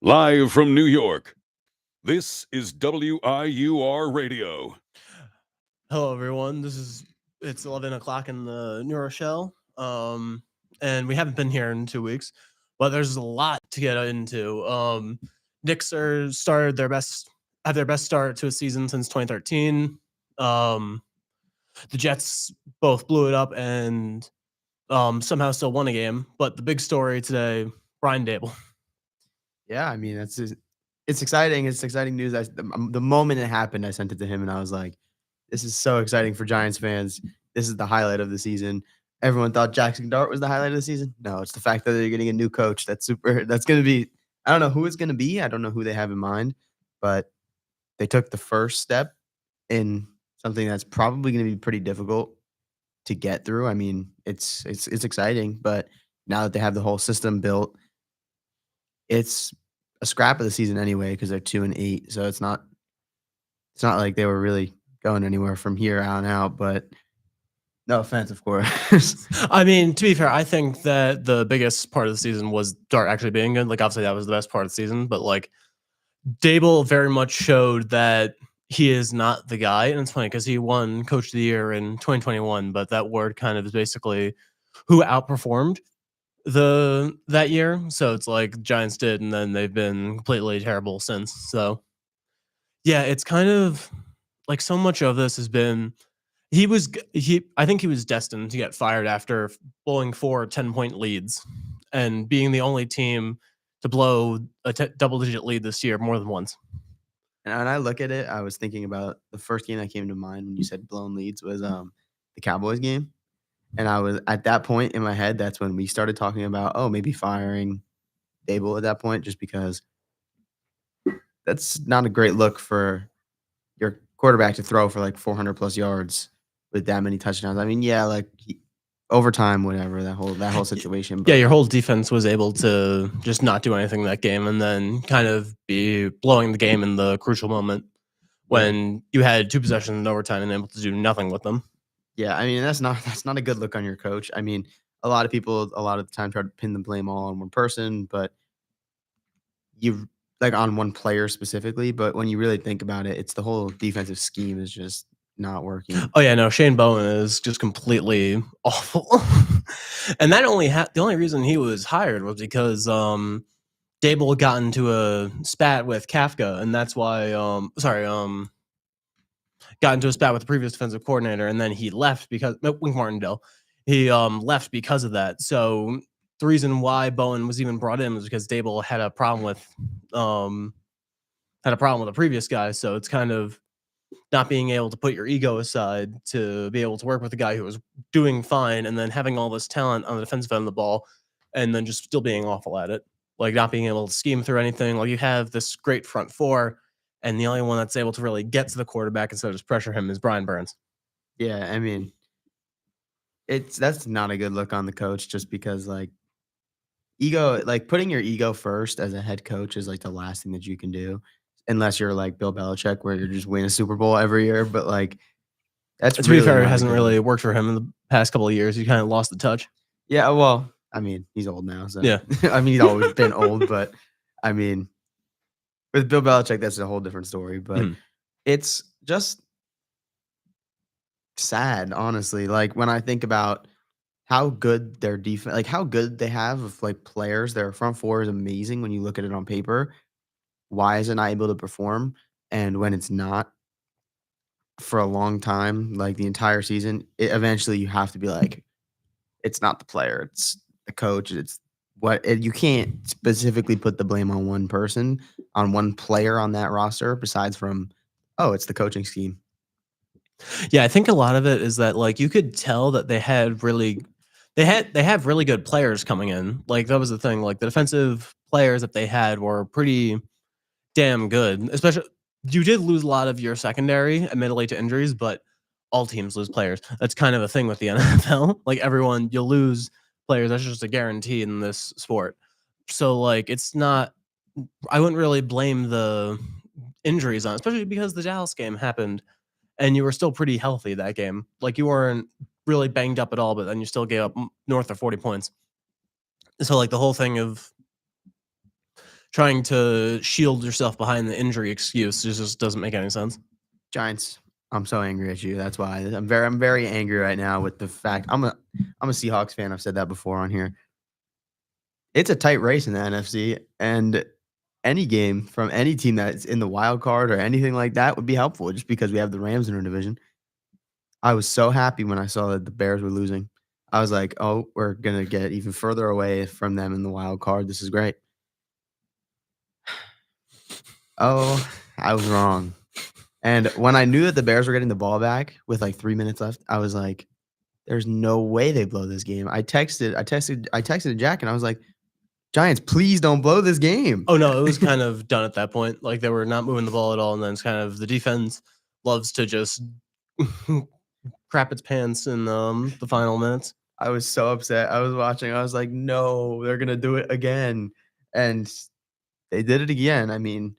Live from New York, this is WIUR Radio. Hello, everyone. It's 11 o'clock in the New Rochelle, and we haven't been here in 2 weeks, but there's a lot to get into. Knicks have their best start to a season since 2013. The Jets both blew it up and somehow still won a game. But the big story today, Brian Dable. Yeah, I mean it's exciting. It's exciting news. The moment it happened, I sent it to him, and I was like, "This is so exciting for Giants fans. This is the highlight of the season." Everyone thought Jackson Dart was the highlight of the season. No, it's the fact that they're getting a new coach. That's super. That's going to be. I don't know who it's going to be. I don't know who they have in mind, but they took the first step in something that's probably going to be pretty difficult to get through. I mean, it's exciting, but now that they have the whole system built, it's a scrap of the season anyway because they're 2-8. So it's not like they were really going anywhere from here on out. But no offense, of course. I mean, to be fair, I think that the biggest part of the season was Dart actually being good. Like, obviously, that was the best part of the season. But like, Dable very much showed that he is not the guy, and it's funny because he won Coach of the Year in 2021. But that word kind of is basically who outperformed that year. So it's like Giants did, and then they've been completely terrible since. So yeah, it's kind of like so much of this has been I think he was destined to get fired after blowing 4 10-point leads and being the only team to blow a double-digit lead this year more than once. And when I look at it, I was thinking about the first game that came to mind when you said blown leads was the Cowboys game. And I was at that point in my head, that's when we started talking about, maybe firing Dable at that point, just because that's not a great look for your quarterback to throw for like 400 plus yards with that many touchdowns. I mean, yeah, like overtime, whatever, that whole situation. But yeah, your whole defense was able to just not do anything that game and then kind of be blowing the game in the crucial moment when you had 2 possessions in overtime and able to do nothing with them. Yeah, I mean, that's not a good look on your coach. I mean, a lot of people a lot of the time try to pin the blame all on one person, but you like on one player specifically, but when you really think about it, it's the whole defensive scheme is just not working. Oh yeah, no, Shane Bowen is just completely awful. And that the only reason he was hired was because Dable got into a spat with Kafka, and that's why got into a spat with the previous defensive coordinator, and then he left because Wink Martindale. He left because of that. So the reason why Bowen was even brought in was because Dable had a problem with a previous guy. So it's kind of not being able to put your ego aside to be able to work with a guy who was doing fine and then having all this talent on the defensive end of the ball and then just still being awful at it. Like not being able to scheme through anything. Like you have this great front four, and the only one that's able to really get to the quarterback instead of just pressure him is Brian Burns. Yeah, I mean, that's not a good look on the coach just because like ego, like putting your ego first as a head coach is like the last thing that you can do. Unless you're like Bill Belichick, where you're just winning a Super Bowl every year. But like, that's to be fair, it hasn't really worked for him in the past couple of years. He kind of lost the touch. Yeah, well, I mean, he's old now. So yeah, I mean, he's always been old. But I mean, with Bill Belichick, that's a whole different story. But it's just sad, honestly. Like when I think about how good their defense, like how good they have of like players, their front four is amazing when you look at it on paper. Why is it not able to perform? And when it's not for a long time, like the entire season, eventually you have to be like, it's not the player, it's the coach. You can't specifically put the blame on one person, on one player on that roster, besides from, it's the coaching scheme. Yeah, I think a lot of it is that like you could tell that they have really good players coming in. Like that was the thing. Like the defensive players that they had were pretty damn good. Especially, you did lose a lot of your secondary, admittedly to injuries, but all teams lose players. That's kind of a thing with the NFL. Like you'll lose players. That's just a guarantee in this sport. So like, it's not. I wouldn't really blame the injuries on, especially because the Dallas game happened, and you were still pretty healthy that game. Like you weren't really banged up at all, but then you still gave up north of 40 points. So like the whole thing of trying to shield yourself behind the injury excuse just doesn't make any sense. Giants, I'm so angry at you. That's why I'm very angry right now with the fact I'm a Seahawks fan. I've said that before on here. It's a tight race in the NFC, and any game from any team that's in the wild card or anything like that would be helpful just because we have the Rams in our division. I was so happy when I saw that the Bears were losing. I was like, "Oh, we're gonna get even further away from them in the wild card. This is great." Oh, I was wrong. And when I knew that the Bears were getting the ball back with like 3 minutes left, I was like, "There's no way they blow this game." I texted Jack, and I was like, "Giants, please don't blow this game." Oh no, it was kind of done at that point. Like they were not moving the ball at all, and then it's kind of the defense loves to just crap its pants in the final minutes. I was so upset. I was watching. I was like, "No, they're gonna do it again," and they did it again. I mean,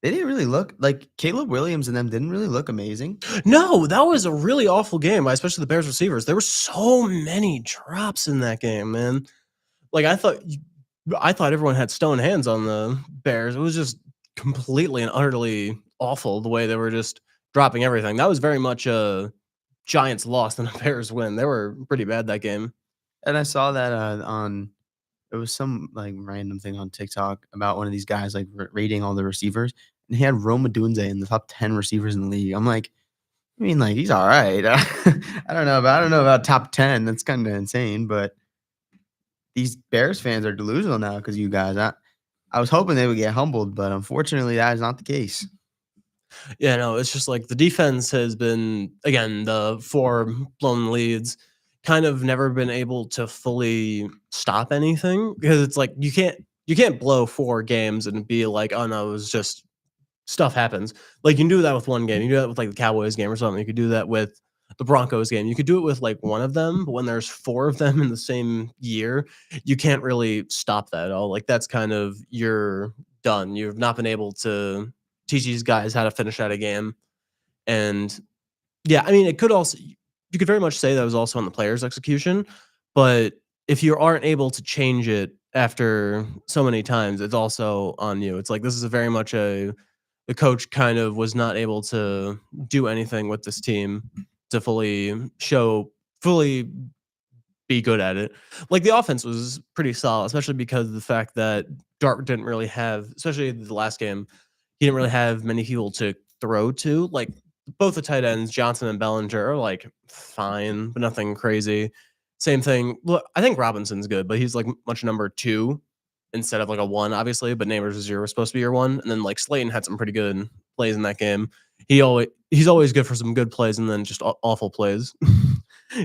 they didn't really look like Caleb Williams and them didn't really look amazing. No, that was a really awful game, especially the Bears receivers. There were so many drops in that game, man. Like I thought everyone had stone hands on the Bears. It was just completely and utterly awful the way they were just dropping everything. That was very much a Giants loss than a Bears win. They were pretty bad that game. And I saw that on it was some like random thing on TikTok about one of these guys like rating all the receivers, and he had Rome Odunze in the top 10 receivers in the league. I'm like, I mean, like he's all right. I don't know about top 10. That's kind of insane, but these Bears fans are delusional now because you guys. I was hoping they would get humbled, but unfortunately, that is not the case. Yeah, no, it's just like the defense has been, again, the 4 blown leads, kind of never been able to fully stop anything because it's like you can't blow 4 games and be like, oh no, it was just stuff happens. Like you can do that with one game. You can do that with like the Cowboys game or something. You could do that with the Broncos game. You could do it with like one of them, but when there's 4 of them in the same year, you can't really stop that at all. Like that's kind of you're done. You've not been able to teach these guys how to finish out a game. And yeah, I mean, it could also you could very much say that was also on the players' execution, but if you aren't able to change it after so many times, it's also on you. It's like this is a very much a the coach kind of was not able to do anything with this team to fully be good at it. Like the offense was pretty solid, especially because of the fact that Dart didn't really have, especially the last game, he didn't really have many people to throw to. Like both the tight ends, Johnson and Bellinger, are like fine, but nothing crazy. Same thing. Look, I think Robinson's good, but he's like much number 2 instead of like a 1, obviously. But Neighbors is supposed to be your 1, and then like Slayton had some pretty good plays in that game. He's always good for some good plays, and then just awful plays.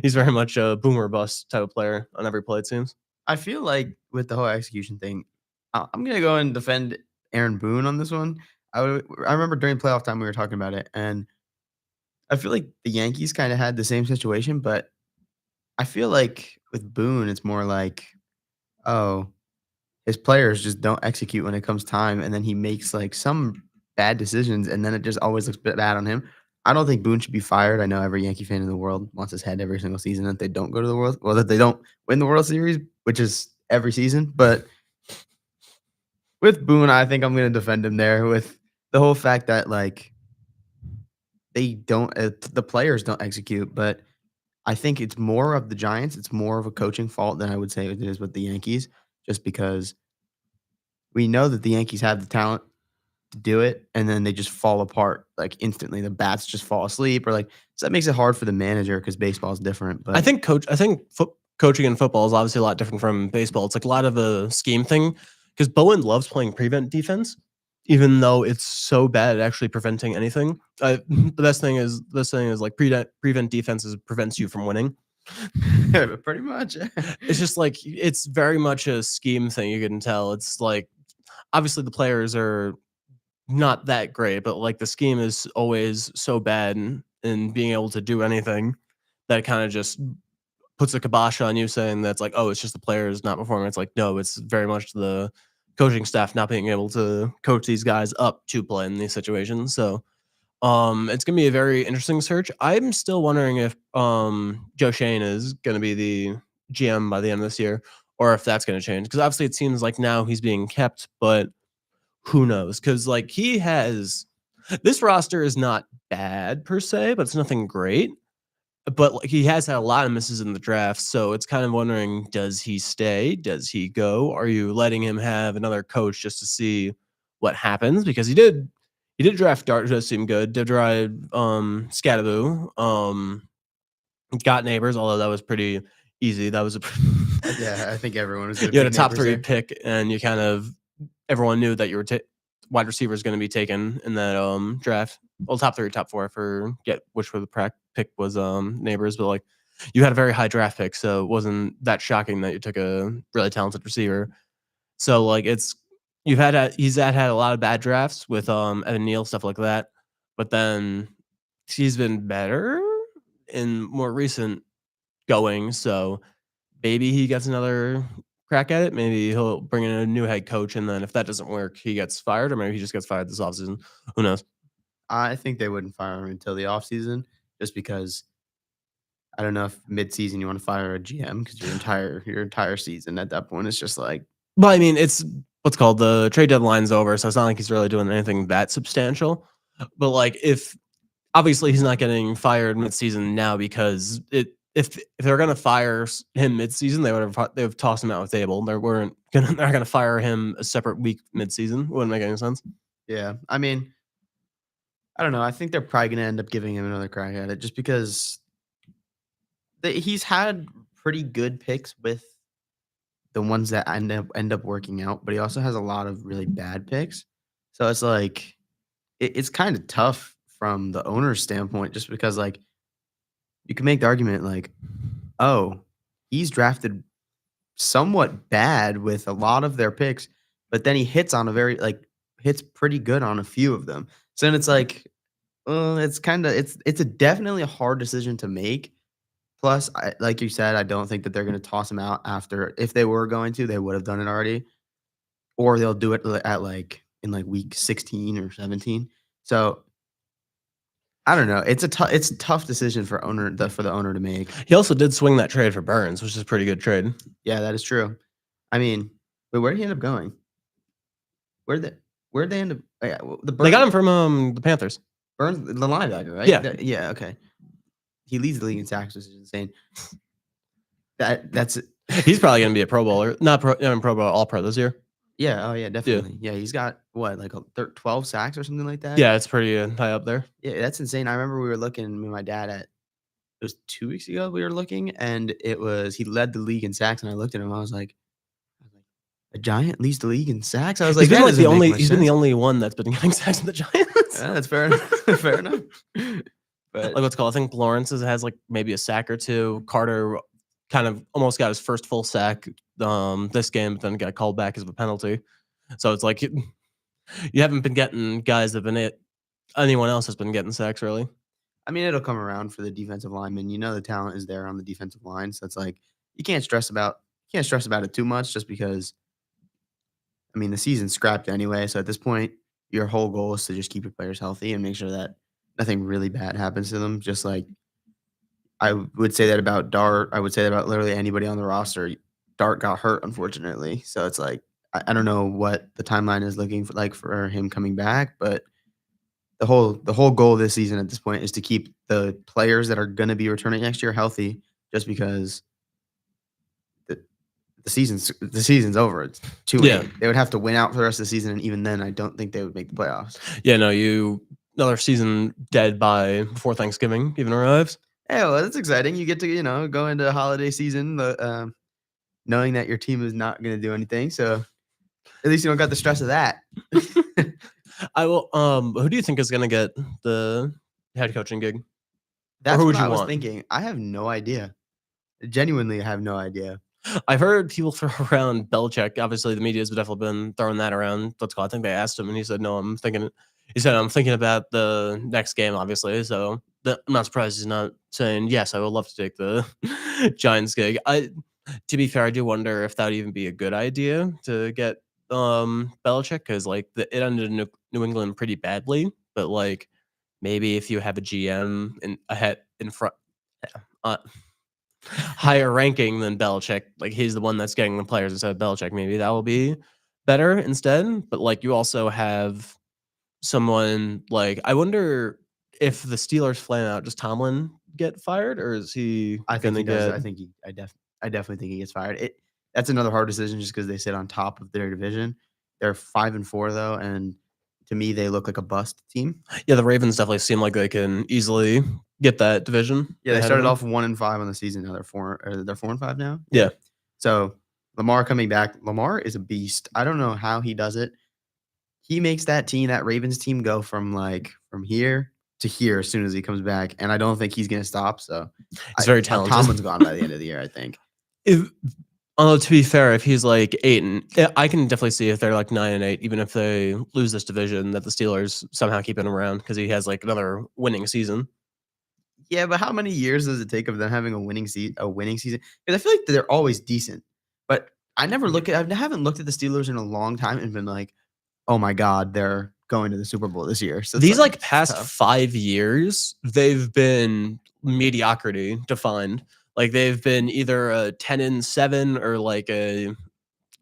He's very much a boomer bust type of player on every play, it seems. I feel like with the whole execution thing, I'm gonna go and defend Aaron Boone on this one. I remember during playoff time we were talking about it, and I feel like the Yankees kind of had the same situation, but I feel like with Boone, it's more like, oh, his players just don't execute when it comes time, and then he makes like some bad decisions, and then it just always looks bad on him. I don't think Boone should be fired. I know every Yankee fan in the world wants his head every single season that they don't go to the World, well, that they don't win the World Series, which is every season. But with Boone, I think I'm going to defend him there with the whole fact that like they don't, the players don't execute. But I think it's more of the Giants. It's more of a coaching fault than I would say it is with the Yankees, just because we know that the Yankees have the talent to do it, and then they just fall apart like instantly. The bats just fall asleep, or like so that makes it hard for the manager because baseball is different. But I think coaching in football is obviously a lot different from baseball. It's like a lot of a scheme thing because Bowen loves playing prevent defense, even though it's so bad at actually preventing anything. The best thing is like prevent defenses prevents you from winning. pretty much, It's just like it's very much a scheme thing. You can tell. It's like obviously the players are not that great, but like the scheme is always so bad in being able to do anything that kind of just puts a kibosh on you, saying that's like, oh, it's just the players not performing. It's like, no, it's very much the coaching staff not being able to coach these guys up to play in these situations. So it's gonna be a very interesting search. I'm still wondering if Joe Shane is gonna be the GM by the end of this year, or if that's gonna change. Because obviously it seems like now he's being kept, but who knows? Because like he has this roster is not bad per se, but it's nothing great. But like, he has had a lot of misses in the draft, so it's kind of wondering: does he stay? Does he go? Are you letting him have another coach just to see what happens? Because he did draft Dart, who does seem good. Did drive Scattaboo, got Neighbors, although that was pretty easy. That was a Yeah, I think everyone was going you to had pick a top Neighbors 3 there. pick, and you kind of everyone knew that your wide receiver is going to be taken in that draft. Well, top 3, top 4 for get which were the pick was Neighbors, but like you had a very high draft pick, so it wasn't that shocking that you took a really talented receiver. So like he's had a lot of bad drafts with Evan Neal, stuff like that, but then he's been better in more recent going. So maybe he gets another crack at it. Maybe he'll bring in a new head coach, and then if that doesn't work, he gets fired, or maybe he just gets fired this offseason. Who knows? I think they wouldn't fire him until the offseason just because I don't know if mid-season you want to fire a GM because your entire season at that point is just like Well, I mean, it's what's called the trade deadline's over, so it's not like he's really doing anything that substantial. But like, if obviously he's not getting fired mid-season now because if they're gonna fire him mid-season, they would have tossed him out with Dable. They're not gonna fire him a separate week mid-season. Wouldn't make any sense. yeah. I mean, I don't know. I think they're probably going to end up giving him another crack at it just because he's had pretty good picks with the ones that end up working out, but he also has a lot of really bad picks. So it's like it's kind of tough from the owner's standpoint, just because like you can make the argument like, oh, he's drafted somewhat bad with a lot of their picks, but then he hits on a very like hits pretty good on a few of them. So then it's like, it's kind of it's a definitely a hard decision to make. Plus, like you said, I don't think that they're going to toss him out after. If they were going to, they would have done it already, or they'll do it at like in like week 16 or 17. So I don't know. It's a tough decision for the owner to make. He also did swing that trade for Burns, which is a pretty good trade. Yeah, that is true. I mean, wait, where did he end up going? Where the where'd they end up? Yeah, the They got Burns, him from the Panthers. Burns, the linebacker, right? Yeah. Yeah. Okay. He leads the league in sacks, which is insane. That's He's probably gonna be a Pro Bowler, not Pro, Pro Bowl, All Pro this year. yeah. Oh yeah, definitely. Yeah, he's got what like 12 sacks or something like that. Yeah, it's pretty high up there. Yeah, that's insane. I remember we were looking, me and my dad at it was 2 weeks ago we were looking, and it was he led the league in sacks, and I looked at him, I was like, "A Giant leads the league in sacks?" I was like, He's been "That like the doesn't make only much he's been the sense." only one that's been getting sacks in the Giants. Yeah, that's fair enough. Fair enough. But Like what's called, I think Lawrence has like maybe a sack or two. Carter kind of almost got his first full sack this game, but then got called back as a penalty. So it's like you haven't been getting guys that have been anyone else has been getting sacks really. I mean, it'll come around for the defensive lineman. You know the talent is there on the defensive line, so it's like you can't stress about it too much just because I mean the season's scrapped anyway. So at this point, your whole goal is to just keep your players healthy and make sure that nothing really bad happens to them. Just like I would say that about Dart. I would say that about literally anybody on the roster. Dart got hurt, unfortunately. So it's like I don't know what the timeline is looking for like for him coming back, but the whole goal this season at this point is to keep the players that are gonna be returning next year healthy just because the the season's over. It's too late. Yeah. They would have to win out for the rest of the season, and even then, I don't think they would make the playoffs. Yeah, no, another season dead by before Thanksgiving even arrives. Hey, well, that's exciting. You get to, go into holiday season, knowing that your team is not gonna do anything, so at least you don't got the stress of that. I will. Who do you think is gonna get the head coaching gig? That's who would what you I was want? thinking. I have no idea. Genuinely, I have no idea. I've heard people throw around Belichick. Obviously, the media's definitely been throwing that around. Let's call. I think they asked him, and he said, "No, I'm thinking." He said, "I'm thinking about the next game, obviously." So I'm not surprised he's not saying yes. I would love to take the Giants gig. To be fair, I do wonder if that would even be a good idea to get Belichick because like it ended in New England pretty badly. But like maybe if you have a GM ahead in front. Higher ranking than Belichick, like he's the one that's getting the players instead of Belichick. Maybe that will be better instead. But like you also have someone like I wonder if the Steelers flame out, does Tomlin get fired or is he I think gonna he does. get? I definitely think he gets fired. That's another hard decision just because they sit on top of their division. They're 5-4 though, and to me they look like a bust team. Yeah, the Ravens definitely seem like they can easily get that division. Yeah, they ahead of started them. off 1-5 on the season. Now they're 4-5 now. Yeah. So Lamar coming back. Lamar is a beast. I don't know how he does it. He makes that Ravens team, go from here to here as soon as he comes back, and I don't think he's gonna stop. So He's very talented. Tomlin's gone by the end of the year, I think. Although to be fair, if he's like 8 and I can definitely see if they're like 9-8, even if they lose this division, that the Steelers somehow keep him around because he has like another winning season. Yeah, but how many years does it take of them having a winning season? Because I feel like they're always decent, but I haven't looked at the Steelers in a long time and been like, oh my god, they're going to the Super Bowl this year. So These like it's past tough. 5 years, they've been mediocrity defined. Like they've been either a 10-7 or like a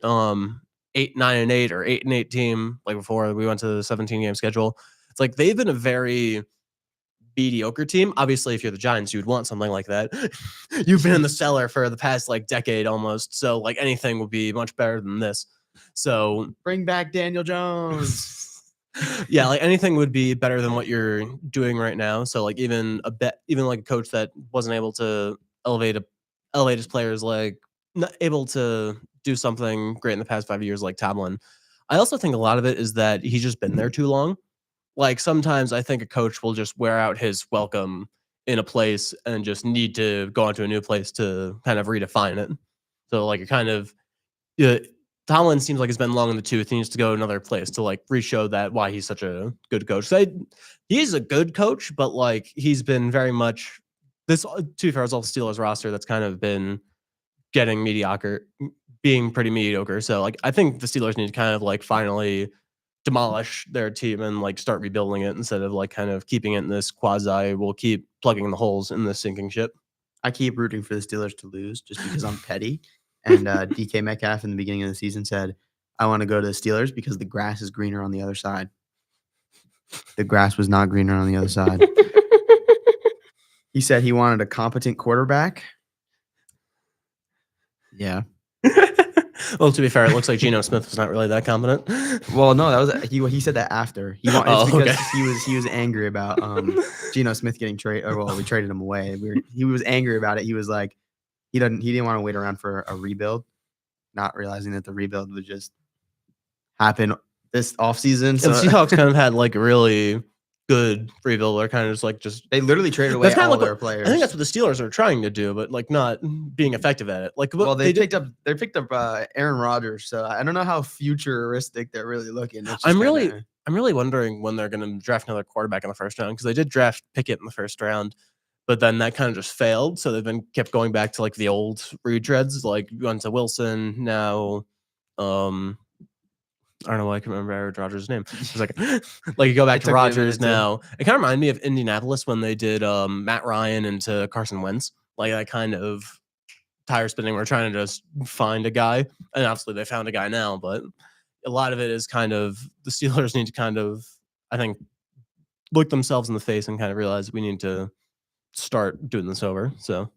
8-9-8 or 8-8 team. Like before we went to the 17-game schedule, it's like they've been a very mediocre team. Obviously, if you're the Giants, you'd want something like that. You've been in the cellar for the past like decade almost, so like anything would be much better than this. So Bring back Daniel Jones. yeah, like anything would be better than what you're doing right now. So like even like a coach that wasn't able to elevate his players, like not able to do something great in the past 5 years, like Tomlin. I also think a lot of it is that he's just been there too long. Like sometimes I think a coach will just wear out his welcome in a place and just need to go on to a new place to kind of redefine it. So like it kind of Tomlin seems like he's been long in the tooth. He needs to go another place to like re-show that why he's such a good coach. So he's a good coach, but like he's been very much this. To be fair, it's all Steelers roster that's kind of been getting being pretty mediocre. So like I think the Steelers need to kind of like finally demolish their team and like start rebuilding it instead of like kind of keeping it in this quasi. We'll keep plugging the holes in this sinking ship. I keep rooting for the Steelers to lose just because I'm petty. And DK Metcalf in the beginning of the season said, I want to go to the Steelers because the grass is greener on the other side. The grass was not greener on the other side. He said he wanted a competent quarterback. Yeah. Well, to be fair, it looks like Geno Smith was not really that competent. Well, no, that was he said that after. It's because okay. he was angry about Geno Smith getting traded. Well, we traded him away. He was angry about it. He was like, he didn't want to wait around for a rebuild, not realizing that the rebuild would just happen this offseason. So the Seahawks kind of had like a really good rebuild. They're kind of just they literally traded away all their players. I think that's what the Steelers are trying to do, but like not being effective at it. Like well, they picked up Aaron Rodgers, so I don't know how futuristic they're really looking. I'm really wondering when they're going to draft another quarterback in the first round because they did draft Pickett in the first round. But then that kind of just failed. So they've kept going back to like the old retreads, like went to Wilson. Now, I don't know why I can remember Aaron Rodgers' name. It's like you go back to Rodgers now. It kind of reminded me of Indianapolis when they did Matt Ryan into Carson Wentz. Like that kind of tire spinning. We're trying to just find a guy. And obviously they found a guy now, but a lot of it is kind of the Steelers need to kind of, I think, look themselves in the face and kind of realize we need to start doing this over. So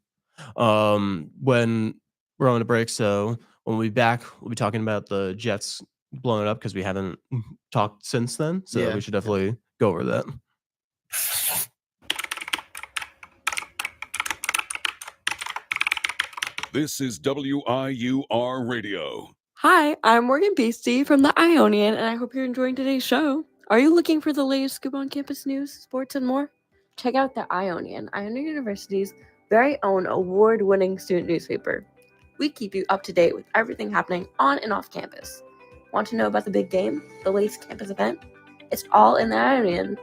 when we're on a break, so when we'll be back, we'll be talking about the Jets blowing it up because we haven't talked since then. So yeah, we should definitely go over that. This is WIUR Radio. Hi, I'm Morgan Beastie from the Ionian, and I hope you're enjoying today's show. Are you looking for the latest scoop on campus news, sports, and more? Check out the Ionian University's very own award-winning student newspaper. We keep you up to date with everything happening on and off campus. Want to know about the big game, the latest campus event? It's all in the Ionian.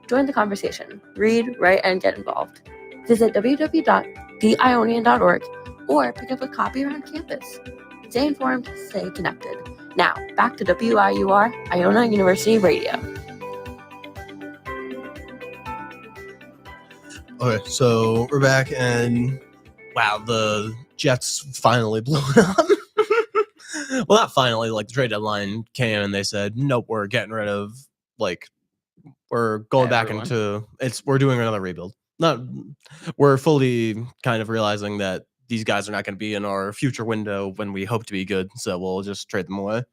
Join the conversation. Read, write, and get involved. Visit www.theionian.org or pick up a copy around campus. Stay informed, stay connected. Now, back to WIUR, Iona University Radio. Okay, so we're back, and wow, the Jets finally blew it up. Well, not finally. Like the trade deadline came and they said, nope, we're getting rid of like we're going back Everyone. into we're doing another rebuild. Not we're fully kind of realizing that these guys are not going to be in our future window when we hope to be good, so we'll just trade them away.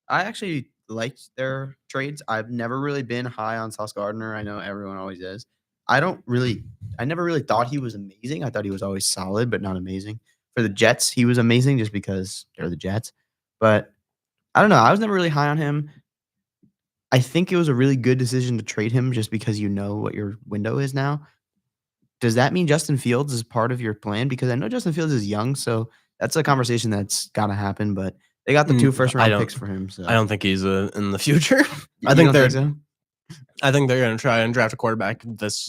I actually liked their trades. I've never really been high on Sauce Gardner. I know everyone always is. I never really thought he was amazing. I thought he was always solid, but not amazing. For the Jets, he was amazing just because they're the Jets. But I don't know. I was never really high on him. I think it was a really good decision to trade him just because you know what your window is now. Does that mean Justin Fields is part of your plan? Because I know Justin Fields is young, so that's a conversation that's got to happen. But they got the 2 first I round don't- picks for him. So I don't think he's in the future. You I think don't they're so? I think they're going to try and draft a quarterback this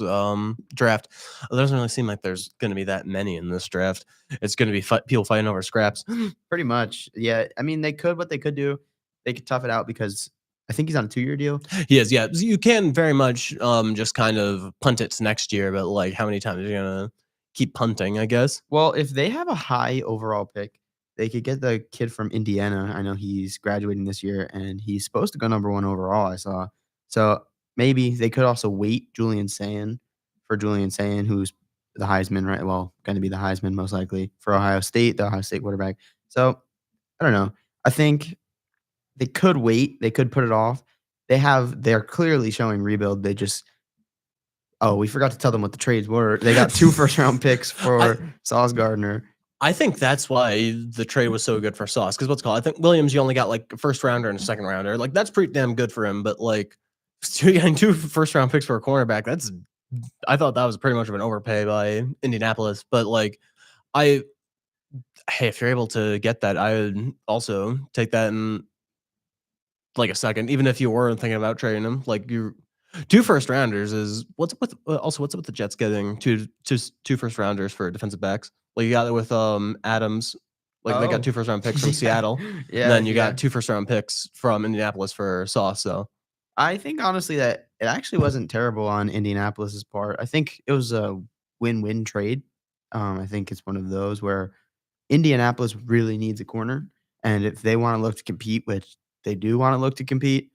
draft. It doesn't really seem like there's going to be that many in this draft. It's going to be people fighting over scraps. Pretty much. Yeah. I mean, what they could do, they could tough it out because I think he's on a 2-year deal. He is, yeah. You can very much just kind of punt it to next year, but like how many times are you going to keep punting, I guess? Well, if they have a high overall pick, they could get the kid from Indiana. I know he's graduating this year and he's supposed to go number 1 overall, I saw. So maybe they could also wait Julian Sayin, who's the Heisman, right? Well, going to be the Heisman most likely for Ohio State, the Ohio State quarterback. So I don't know. I think they could wait. They could put it off. They're clearly showing rebuild. We forgot to tell them what the trades were. They got 2 first round picks for Sauce Gardner. I think that's why the trade was so good for Sauce. Because I think Williams, you only got like a first rounder and a second rounder. Like that's pretty damn good for him. But like getting 2 first round picks for a cornerback, I thought that was pretty much of an overpay by Indianapolis. But like hey, if you're able to get that, I would also take that in like a second, even if you weren't thinking about trading him. Like you 2 first rounders is what's up with the Jets getting two first rounders for defensive backs? Like you got it with Adams, like they got 2 first round picks from Seattle. Yeah. And then you got 2 first round picks from Indianapolis for Sauce. So I think honestly that it actually wasn't terrible on Indianapolis's part. I think it was a win-win trade. I think it's one of those where Indianapolis really needs a corner, and if they want to look to compete, which they do want to look to compete,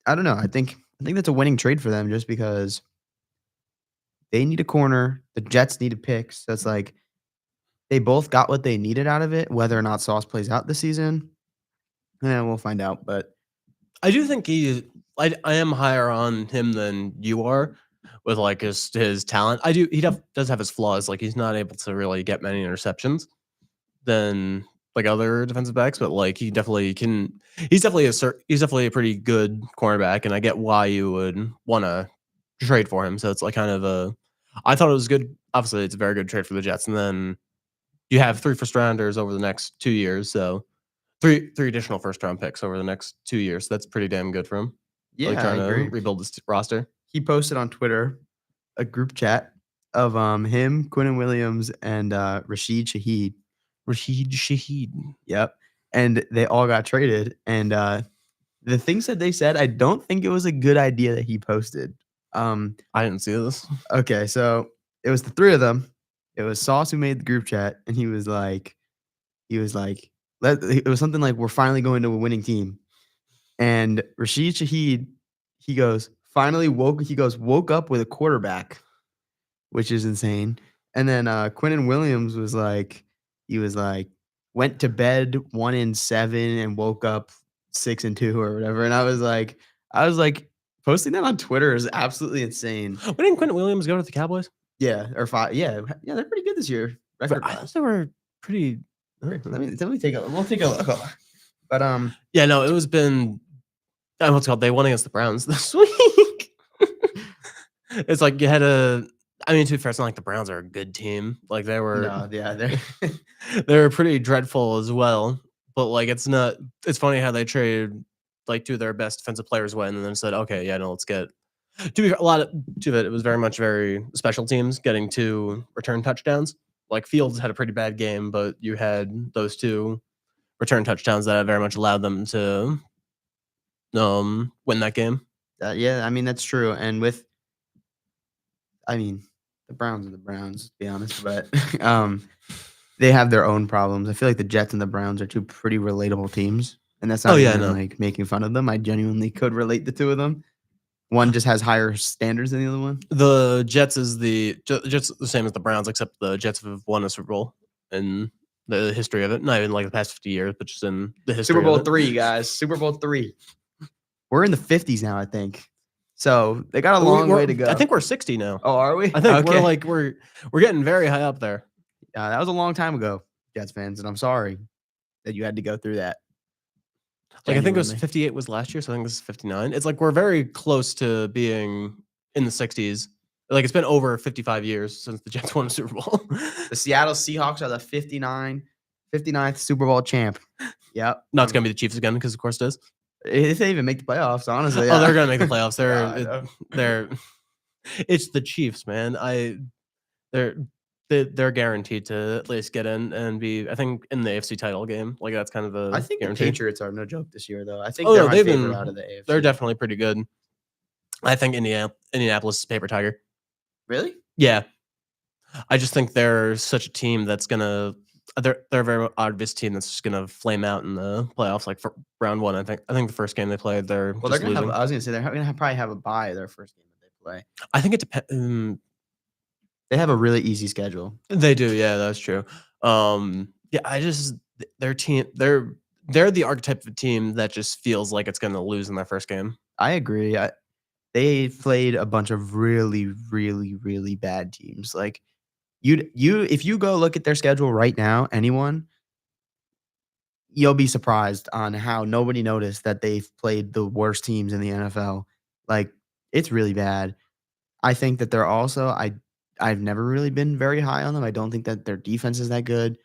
I don't know. I think that's a winning trade for them just because they need a corner. The Jets need a pick. So it's like they both got what they needed out of it. Whether or not Sauce plays out this season, we'll find out. But I do think I am higher on him than you are with like his talent. He does have his flaws. Like he's not able to really get many interceptions than like other defensive backs, but like he definitely can. He's definitely a pretty good cornerback, and I get why you would want to trade for him. So it's like kind of I thought it was good. Obviously, it's a very good trade for the Jets, and then you have 3 first rounders over the next 2 years. So three additional first round picks over the next 2 years. That's pretty damn good for him. yeah, Like I trying agree. to rebuild this roster. He posted on Twitter a group chat of him, Quinnen Williams, and Rashid Shaheed. Rashid Shaheed. Yep. And they all got traded. And the things that they said, I don't think it was a good idea that he posted. I didn't see this. Okay, so it was the 3 of them. It was Sauce who made the group chat, and it was something like, "We're finally going to a winning team." And Rashid Shaheed, he goes, woke up with a quarterback, which is insane. And then Quinnen Williams was like, went to bed 1-7 and woke up 6-2 or whatever. And I was like, posting that on Twitter is absolutely insane. Didn't Quentin Williams go to the Cowboys? Yeah, or 5. Yeah, they're pretty good this year. Record I thought they were pretty. Let me take a. We'll take a look. But Yeah, no, it was been. What's it called? They won against the Browns this week. It's like you had a. I mean, to be fair, it's not like the Browns are a good team. Like they were. no, yeah, they're They were pretty dreadful as well. But like, it's not. It's funny how they traded like 2 of their best defensive players away, and then said, "Okay, yeah, no, let's get." To be fair, a lot of it was very special teams getting 2 return touchdowns. Like Fields had a pretty bad game, but you had those 2 return touchdowns that very much allowed them to win that game. yeah. I mean, that's true. And the Browns are the Browns, to be honest. But they have their own problems. I feel like the Jets and the Browns are two pretty relatable teams, and that's not Oh, yeah, even no. like making fun of them. I genuinely could relate the two of them. One just has higher standards than the other one. The Jets is the same as the Browns, except the Jets have won a Super Bowl in the history of it. Not even like the past 50 years, but just in the history Super Bowl of it. 3, guys. Super Bowl 3. We're in the 50s now, I think. So they got a long way to go. I think we're 60 now. Oh, are we? I think Okay. we're getting very high up there. That was a long time ago, Jets fans, and I'm sorry that you had to go through that. Like I think it was Genuinely. 58 was last year, so I think this is 59. It's like we're very close to being in the 60s. Like it's been over 55 years since the Jets won a Super Bowl. The Seattle Seahawks are the 59th Super Bowl champ. Yep. No, it's gonna be the Chiefs again because of course it is. If they even make the playoffs, honestly. Oh, they're gonna make the playoffs. Yeah, I know. They're it's the Chiefs, man. They're guaranteed to at least get in and be, I think, in the AFC title game. Like that's kind of the I think guarantee. the Patriots are no joke this year, though. I think Oh, they're no, my they've favorite been- out of the AFC. They're definitely pretty good. I think Indianapolis is paper tiger. Really? Yeah, I just think they're such a team that's gonna. They're a very obvious team that's just gonna flame out in the playoffs. Like for round one, I think the first game they played, they're Well, just they're gonna losing. have. I was gonna say they're gonna probably have a bye their first game that they play. I think it depends. They have a really easy schedule. They do, yeah, that's true. Yeah, I just their team, they're the archetype of a team that just feels like it's gonna lose in their first game. I agree. They played a bunch of really, really, really bad teams. Like if you go look at their schedule right now, anyone, you'll be surprised on how nobody noticed that they've played the worst teams in the NFL. Like it's really bad. I think that they're also I've never really been very high on them. I don't think that their defense is that good.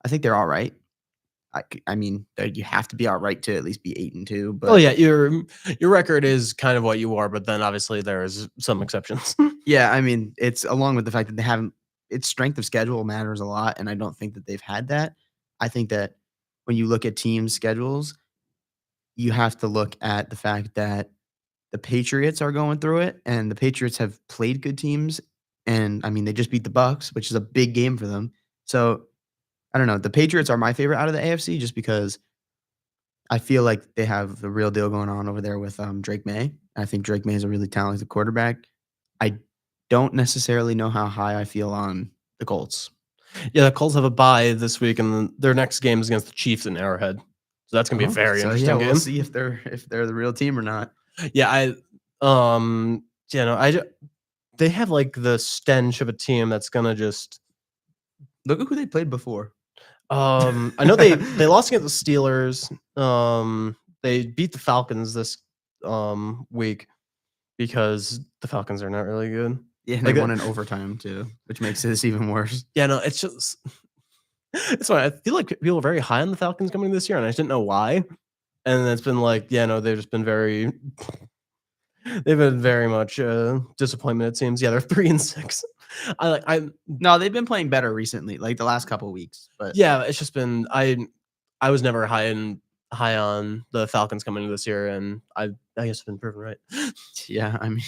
I think they're all right. I mean, you have to be all right to at least be 8-2. But Oh yeah, your record is kind of what you are, but then obviously there's some exceptions. yeah, I mean, it's along with the fact that they haven't. Its strength of schedule matters a lot, and I don't think that they've had that. I think that when you look at team schedules, you have to look at the fact that the Patriots are going through it, and the Patriots have played good teams, and I mean, they just beat the Bucks, which is a big game for them. So I don't know. The Patriots are my favorite out of the AFC just because I feel like they have the real deal going on over there with Drake May. I think Drake May is a really talented quarterback. I don't necessarily know how high I feel on the Colts. Yeah, the Colts have a bye this week, and their next game is against the Chiefs in Arrowhead. So that's gonna be a very interesting yeah, game. we'll see if they're the real team or not. Yeah, they have like the stench of a team that's gonna just. Look at who they played before. I know they lost against the Steelers. They beat the Falcons this week because the Falcons are not really good. Yeah, and Like they that- won in overtime too, which makes this even worse. Yeah, no, it's just it's fine. I feel like people are very high on the Falcons coming this year, and I just didn't know why. And it's been like, yeah, no, they've just been very they've been very much disappointment, it seems. Yeah, they're 3-6. No, they've been playing better recently, like the last couple of weeks. But Yeah, it's just been I was never high on the Falcons coming into this year, and I guess it's been proven right. yeah, I mean,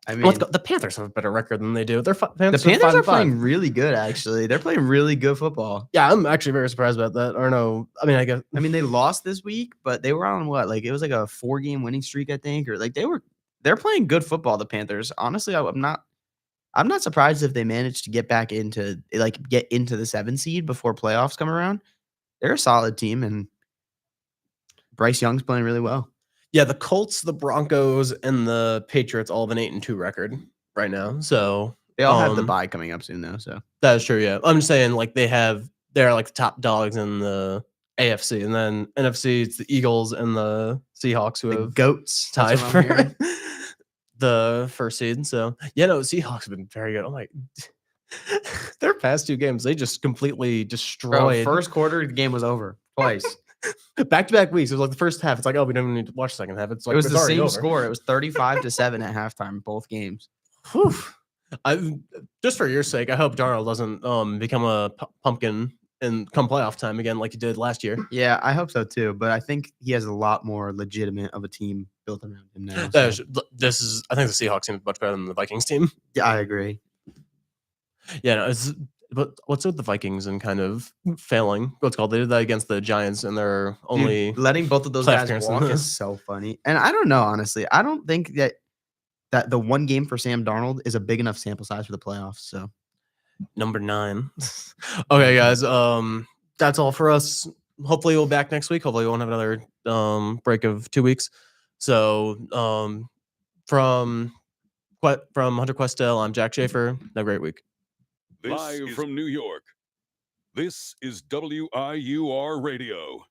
The Panthers have a better record than they do. the Panthers are 5-5. playing really good. Actually, they're playing really good football. Yeah, I'm actually very surprised about that. Or no, I mean, I guess I mean, they lost this week, but they were on what? Like it was like a 4-game winning streak, I think, or like they're playing good football. The Panthers, honestly, I'm not surprised if they managed to get back into the 7 seed before playoffs come around. They're a solid team, and Bryce Young's playing really well. yeah, the Colts, the Broncos, and the Patriots all have an 8-2 record right now. So They all have the Um, bye coming up soon, though. So that is true. Yeah, I'm just saying, like they're like the top dogs in the AFC, and then NFC, it's the Eagles and the Seahawks who the have goats tied that's what I'm for hearing. the first seed. So yeah, no, Seahawks have been very good. I'm like, their past 2 games, they just completely Bro, destroyed. first quarter, the game was over twice. Back-to-back weeks. It was like the first half. It's like, oh, we don't even need to watch the second half. It's like It was it's the already same over. score. It was 35-7 at halftime, both games. Whew. Just for your sake, I hope Darnold doesn't become a pumpkin and come playoff time again like he did last year. Yeah, I hope so too. But I think he has a lot more legitimate of a team built around him now. That so- I think the Seahawks team is much better than the Vikings team. Yeah, I agree. Yeah, no, it's But what's with the Vikings and kind of failing? What's called? They did that against the Giants, and they're only letting both of those playoff guys appearance walk in the- is so funny. And I don't know, honestly. I don't think that the one game for Sam Darnold is a big enough sample size for the playoffs. So number 9. Okay, guys. That's all for us. Hopefully, we'll be back next week. Hopefully, we won't have another break of 2 weeks. So, from Hunter Questel, I'm Jack Schaefer. Have a great week. Live from New York, this is WIUR Radio.